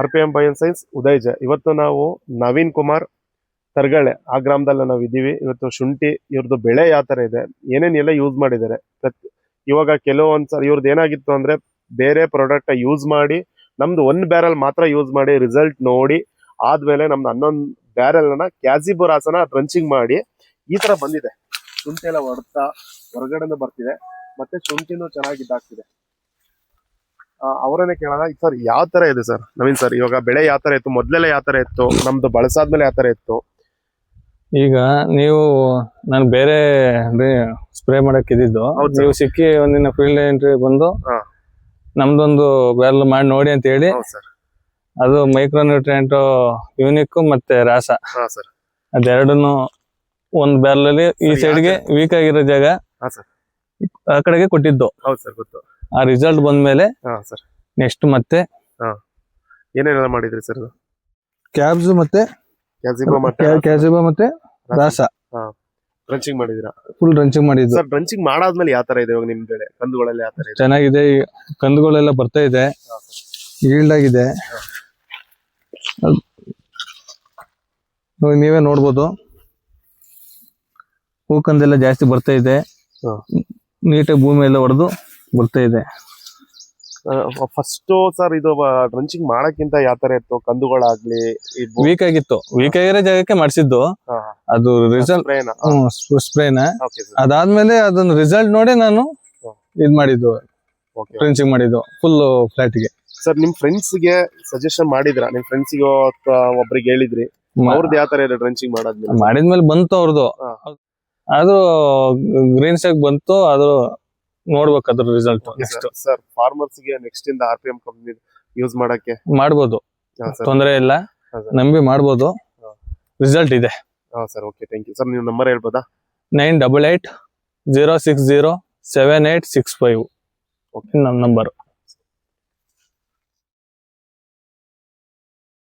RPM by science Uday J. ಇವತ್ತು ನಾವು ನವೀನ್ ಕುಮಾರ್ ತರ್ಗಳೆ ಆ ಗ್ರಾಮದಲ್ಲಿ ನಾವು ಇದ್ದೀವಿ. ಇವತ್ತು ಶುಂಠಿ ಇವ್ರದ್ದು ಬೆಳೆ ಯಾವ ತರ ಇದೆ, ಏನೇನೆಲ್ಲ ಯೂಸ್ ಮಾಡಿದ್ದಾರೆ. ಇವಾಗ ಕೆಲವೊಂದ್ಸರಿ ಇವ್ರದ್ದು ಏನಾಗಿತ್ತು ಅಂದ್ರೆ ಬೇರೆ ಪ್ರಾಡಕ್ಟ್ ಯೂಸ್ ಮಾಡಿ ನಮ್ದು 1 ಬ್ಯಾರಲ್ ಮಾತ್ರ ಯೂಸ್ ಮಾಡಿ ರಿಸಲ್ಟ್ ನೋಡಿ ಆದ್ಮೇಲೆ ನಮ್ದು 11 ಬ್ಯಾರಲ್ ನ ಕ್ಯಾಸಿಬೋರಾಸನ ಡ್ರಂಚಿಂಗ್ ಮಾಡಿ ಈ ತರ ಬಂದಿದೆ. ಶುಂಠಿ ಎಲ್ಲ ಹೊಡ್ತಾ ಹೊರಗಡೆ ಬರ್ತಿದೆ, ಮತ್ತೆ ಶುಂಠಿನೂ ಚೆನ್ನಾಗಿ ಇದಾಗ್ತಿದೆ. ಅವರನ್ನೇ ಕೇಳೋಣ ಸರ್, ಯಾವ ತರ ಇದೆ ಸರ್ ನವೀನ್ ಸರ್? ಇವಾಗ ಬೆಳೆ ಯಾವ ತರ ಇತ್ತು, ಮೊದ್ಲೆಲ್ಲ ಯಾವ ತರ ಇತ್ತು, ನಮ್ದು ಬಳಸಾದ್ಮೇಲೆ ಯಾವ ತರ ಇತ್ತು? ಈಗ ನೀವು ನಾನು ಬೇರೆ ಸ್ಪ್ರೇ ಮಾಡಕ್ ಇದ್ದಿದ್ದು, ನೀವು ಸಿಕ್ಕಿ ಒಂದಿನ ಫೀಲ್ಡ್ ಎಂಟ್ರಿ ಬಂದು ನಮ್ದೊಂದು ಬ್ಯಾರಲ್ ಮಾಡಿ ನೋಡಿ ಅಂತ ಹೇಳಿ, ಅದು ಮೈಕ್ರೋ ನ್ಯೂಟ್ರಿಯೆಂಟ್ ಯೂನಿಕ್ ಮತ್ತೆ ರಾಸ ಅದೆರಡನ್ನು ಒಂದ್ ಬ್ಯಾರಲ್ ಅಲ್ಲಿ ಈ ಸೈಡ್ಗೆ ವೀಕ್ ಆಗಿರೋ ಜಾಗ ಆ ಕಡೆಗೆ ಕೊಟ್ಟಿದ್ದು. ಆ ರಿಸಲ್ಟ್ ಬಂದ್ಮೇಲೆ ನೆಕ್ಸ್ಟ್ ಮತ್ತೆ ಏನೇನೆಲ್ಲ ಮಾಡಿದ್ರಿ ಸರ್? ಕ್ಯಾಬ್ಸ್ ಮತ್ತೆ ಕ್ಯಾಸಿಬೋ ಮತ್ತೆ ರಾಸ ಡ್ರಂಚಿಂಗ್ ಮಾಡಿದಿರಾ? ಫುಲ್ ಡ್ರಂಚಿಂಗ್ ಮಾಡಿದ್ದು. ಸರ್ ಡ್ರಂಚಿಂಗ್ ಮಾಡಾದ್ಮೇಲೆ ಯಾವ ತರ ಇದೆ ಇವಾಗ ನಿಮ್ ಬೆಳೆ? ಕಂದುಗಳೆಲ್ಲ ಯಾವ ತರ ಇದೆ? ಚೆನ್ನಾಗಿದೆ, ಕಂದುಗಳೆಲ್ಲ ಬರ್ತಾ ಇದೆ, ಈಲ್ಡ್ ಆಗಿದೆ. ನೀವೇ ನೋಡ್ಬೋದು, ಹೂಕಂದೆಲ್ಲ ಜಾಸ್ತಿ ಬರ್ತಾ ಇದೆ, ನೀಟಾಗಿ ಭೂಮಿ ಎಲ್ಲ ಹೊಡೆದು ಬರ್ತಾ ಇದೆ. ಫಸ್ಟ್ ಸರ್ ಇದು ಡ್ರಂಚಿಂಗ್ ಮಾಡಕ್ಕಿಂತ ಯಾವ ತರ ಇತ್ತು? ಕಂದುಗಳಾಗ್ಲಿ ವೀಕ್ ಆಗಿತ್ತು, ವೀಕ್ ಆಗಿರೋ ಜಾಗಕ್ಕೆ ಮಾಡಿಸಿದ್ದು. ಅದು ರಿಸಲ್ಟ್ ಸ್ಪ್ರೇನ ಅದಾದ್ಮೇಲೆ ಅದನ್ನ ರಿಸಲ್ಟ್ ನೋಡಿ ನಾನು ಇದ್ ಮಾಡಿದ್ದು, ಡ್ರಂಚಿಂಗ್ ಮಾಡಿದ್ದು ಫುಲ್ ಫ್ಲಾಟ್ ಗೆ. ಸರ್ ನಿಮ್ ಫ್ರೆಂಡ್ಸ್ ಗೆ ಸಜೆಷನ್ ಮಾಡಿದ್ರ? ನಿಮ್ ಫ್ರೆಂಡ್ಸ್ ಗೆ ಒಬ್ರಿಗೆ ಹೇಳಿದ್ರಿ? ಅವ್ರದ್ದು ಯಾವ ತರ ಇದೆ ಡ್ರಂಚಿಂಗ್ ಮಾಡಿದ್ಮೇಲೆ ಬಂತು ಅವ್ರದ್ದು, ಅದು ಗ್ರೀನ್ ಸ್ಟಾಕ್ ಬಂತು. ಅದು ನೋಡ್ಬೇಕು ಅದ್ರ ರಿಸಲ್ಟ್. ಸರ್ ಫಾರ್ಮರ್ಸ್ ಗೆ ನೆಕ್ಸ್ಟ್ ಇಂದ RPM ಕಂಪನಿ ಯೂಸ್ ಮಾಡಕ್ಕೆ ಮಾಡ್ಬೋದು, ತೊಂದರೆ ಇಲ್ಲ, ನಂಬಿ ಮಾಡ್ಬೋದು, ರಿಸಲ್ಟ್ ಇದೆ. Sir okay, thank you sir. ನೀವು ನಂಬರ್ ಹೇಳ್ಬೋದಾ? 9880607865 ನಮ್ಮ ನಂಬರ್.